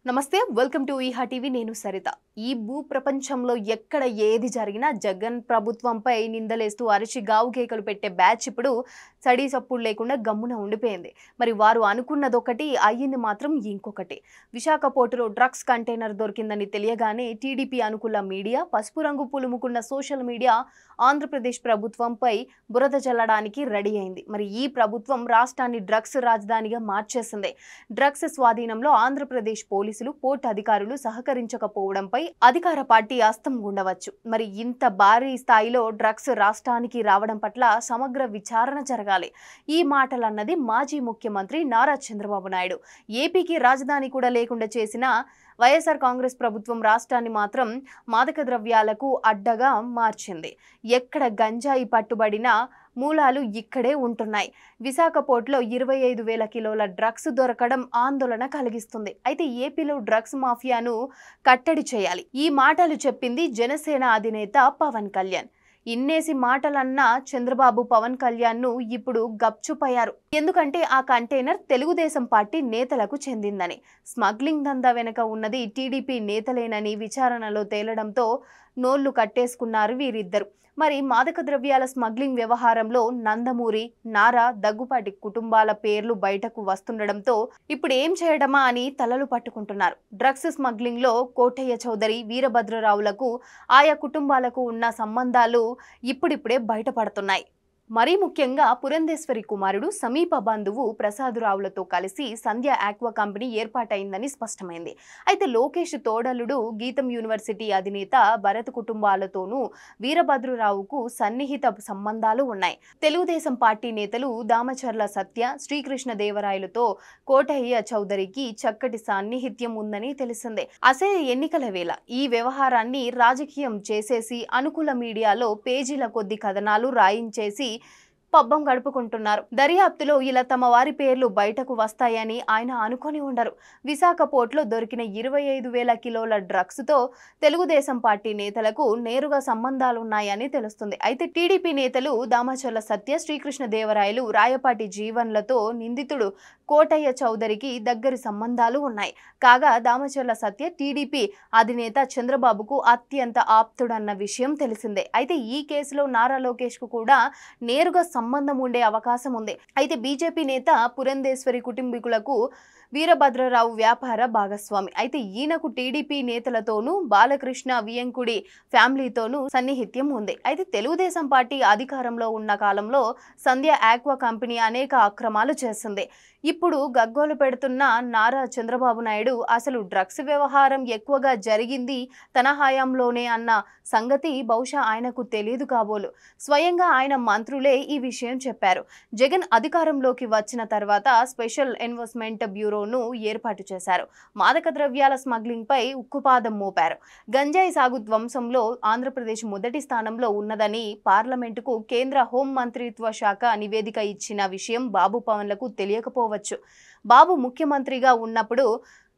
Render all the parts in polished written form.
నమస్తే welcome to ఈహా TV నేను సరిత ఈ భూ ప్రపంచంలో ఎక్కడ ఏది జరిగినా జగన్ ప్రభుత్వంపై నిందలేస్తూ అరిచి గావు కేకలు పెట్టే బ్యాచ్ ఇప్పుడు సడీ సప్పుడు లేకుండా గమ్మున ఉండిపోయింది మరి వారు అనుకున్నదొకటి అయ్యింది మాత్రం ఇంకొకటి విశాఖ పోర్టులో డ్రగ్స్ కంటైనర్ దొరికిందని తెలియగానే టీడీపీ అనుకూల మీడియా పసుపు రంగు పులుముకున్న సోషల్ మీడియా ఆంధ్రప్రదేశ్ ప్రభుత్వంపై బురద చల్లడానికి రెడీ అయింది మరి ఈ ప్రభుత్వం రాష్ట్రాన్ని డ్రగ్స్ రాజధానిగా మార్చేసింది డ్రగ్స్ స్వాధీనంలో ఆంధ్రప్రదేశ్ పోలీసులు పోర్టు అధికారులు సహకరించకపోవడంపై అధికార పార్టీ అస్తం ఉండవచ్చు మరి ఇంత భారీ స్థాయిలో డ్రగ్స్ రాష్ట్రానికి రావడం పట్ల సమగ్ర విచారణ జరగాలి ఈ మాటలన్నది మాజీ ముఖ్యమంత్రి నారా చంద్రబాబు నాయుడు ఏపీకి రాజధాని కూడా లేకుండా చేసిన వైఎస్ఆర్ కాంగ్రెస్ ప్రభుత్వం రాష్ట్రాన్ని మాత్రం మాదక ద్రవ్యాలకు అడ్డగా మార్చింది ఎక్కడ గంజాయి పట్టుబడినా మూలాలు ఇక్కడే ఉంటున్నాయి విశాఖ పోర్టులో 25,000 కిలోల డ్రగ్స్ దొరకడం ఆందోళన కలిగిస్తుంది అయితే ఏపీలో డ్రగ్స్ మాఫియాను కట్టడి చేయాలి ఈ మాటలు చెప్పింది జనసేన అధినేత పవన్ కళ్యాణ్ ఇన్నేసి మాటలన్నా చంద్రబాబు పవన్ కళ్యాణ్ ను ఇప్పుడు గప్చుపయ్యారు ఎందుకంటే ఆ కంటైనర్ తెలుగుదేశం పార్టీ నేతలకు చెందిందని స్మగ్లింగ్ దందా వెనుక ఉన్నది టీడీపీ నేతలేనని విచారణలో తేలడంతో నోళ్లు కట్టేసుకున్నారు వీరిద్దరు మరి మాదక ద్రవ్యాల స్మగ్లింగ్ వ్యవహారంలో నందమూరి నారా దగ్గుపాటి కుటుంబాల పేర్లు బయటకు వస్తుండడంతో ఇప్పుడు ఏం చేయడమా అని తలలు పట్టుకుంటున్నారు డ్రగ్స్ స్మగ్లింగ్ లో కోటయ్య చౌదరి వీరభద్రరావులకు ఆయా కుటుంబాలకు ఉన్న సంబంధాలు ఇప్పుడిప్పుడే బయటపడుతున్నాయి మరీ ముఖ్యంగా పురంధేశ్వరి కుమారుడు సమీప బంధువు ప్రసాదరావులతో కలిసి సంధ్య ఆక్వా కంపెనీ ఏర్పాటైందని స్పష్టమైంది అయితే లోకేష్ తోడలుడు గీతం యూనివర్సిటీ అధినేత భరత్ కుటుంబాలతోనూ వీరభద్రరావుకు సన్నిహిత సంబంధాలు ఉన్నాయి తెలుగుదేశం పార్టీ నేతలు దామచర్ల సత్య శ్రీకృష్ణదేవరాయలతో కోటయ్య చౌదరికి చక్కటి సాన్నిహిత్యం ఉందని తెలిసిందే అసే ఎన్నికల వేళ ఈ వ్యవహారాన్ని రాజకీయం చేసేసి అనుకూల మీడియాలో పేజీల కొద్ది కథనాలు రాయించేసి పబ్బం గడుపుకుంటున్నారు దర్యాప్తులో ఇలా తమ వారి పేర్లు బయటకు వస్తాయని ఆయన అనుకొని ఉండరు విశాఖ పోర్టులో దొరికిన 25,000 కిలోల డ్రగ్స్ తో తెలుగుదేశం పార్టీ నేతలకు నేరుగా సంబంధాలున్నాయని తెలుస్తుంది అయితే టీడీపీ నేతలు దామచర్ల సత్య శ్రీకృష్ణదేవరాయలు రాయపాటి జీవన్లతో నిందితుడు కోటయ్య చౌదరికి దగ్గరి సంబంధాలు ఉన్నాయి కాగా దామచర్ల సత్య టీడీపీ అధినేత చంద్రబాబుకు అత్యంత ఆప్తుడన్న విషయం తెలిసిందే అయితే ఈ కేసులో నారా లోకేష్ కు కూడా నేరుగా సంబంధం ఉండే అవకాశం ఉంది అయితే బీజేపీ నేత పురంధేశ్వరి కుటుంబీకులకు వీరభద్రరావు వ్యాపార భాగస్వామి అయితే ఈయనకు టీడీపీ నేతలతోనూ బాలకృష్ణ వియంకుడి ఫ్యామిలీతోనూ సన్నిహిత్యం ఉంది అయితే తెలుగుదేశం పార్టీ అధికారంలో ఉన్న కాలంలో సంధ్య ఆక్వా కంపెనీ అనేక అక్రమాలు చేసింది ఇప్పుడు గగ్గోలు పెడుతున్న నారా చంద్రబాబు నాయుడు అసలు డ్రగ్స్ వ్యవహారం ఎక్కువగా జరిగింది తన హయాంలోనే అన్న సంగతి బహుశా ఆయనకు తెలియదు కాబోలు స్వయంగా ఆయన మంత్రులే ఈ విషయం చెప్పారు జగన్ అధికారంలోకి వచ్చిన తర్వాత స్పెషల్ ఎన్ఫోర్స్మెంట్ బ్యూరోను ఏర్పాటు చేశారు మాదక ద్రవ్యాల స్మగ్లింగ్ పై ఉక్కుపాదం మోపారు గంజాయి సాగు ధ్వంసంలో ఆంధ్రప్రదేశ్ మొదటి స్థానంలో ఉన్నదని పార్లమెంటుకు కేంద్ర హోం మంత్రిత్వ శాఖ నివేదిక ఇచ్చిన విషయం బాబు పవన్లకు తెలియకపోవచ్చు బాబు ముఖ్యమంత్రిగా ఉన్నప్పుడు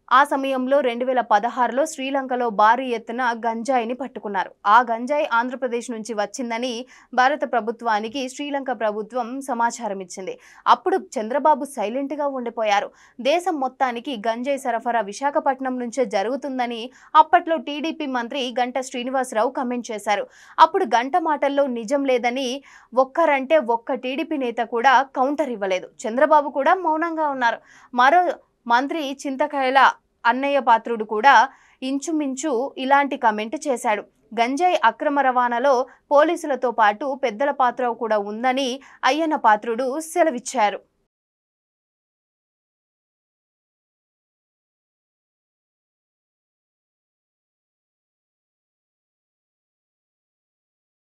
ఆ సమయంలో 2016లో శ్రీలంకలో భారీ ఎత్తున గంజాయిని పట్టుకున్నారు ఆ గంజాయి ఆంధ్రప్రదేశ్ నుంచి వచ్చిందని భారత ప్రభుత్వానికి శ్రీలంక ప్రభుత్వం సమాచారం ఇచ్చింది అప్పుడు చంద్రబాబు సైలెంట్ గా ఉండిపోయారు దేశం మొత్తానికి గంజాయి సరఫరా విశాఖపట్నం నుంచే జరుగుతుందని అప్పట్లో టీడీపీ మంత్రి గంట శ్రీనివాసరావు కమెంట్ చేశారు అప్పుడు గంట మాటల్లో నిజం లేదని ఒక్కరంటే ఒక్క టీడీపీ నేత కూడా కౌంటర్ ఇవ్వలేదు చంద్రబాబు కూడా మౌనంగా ఉన్నారు మరో మంత్రి చింతకాయల అన్నయ్య పాత్రుడు కూడా ఇంచుమించు ఇలాంటి కమెంట్ చేశాడు గంజాయి అక్రమ రవాణాలో పోలీసులతో పాటు పెద్దల పాత్ర కూడా ఉందని అయ్యన్న పాత్రుడు సెలవిచ్చారు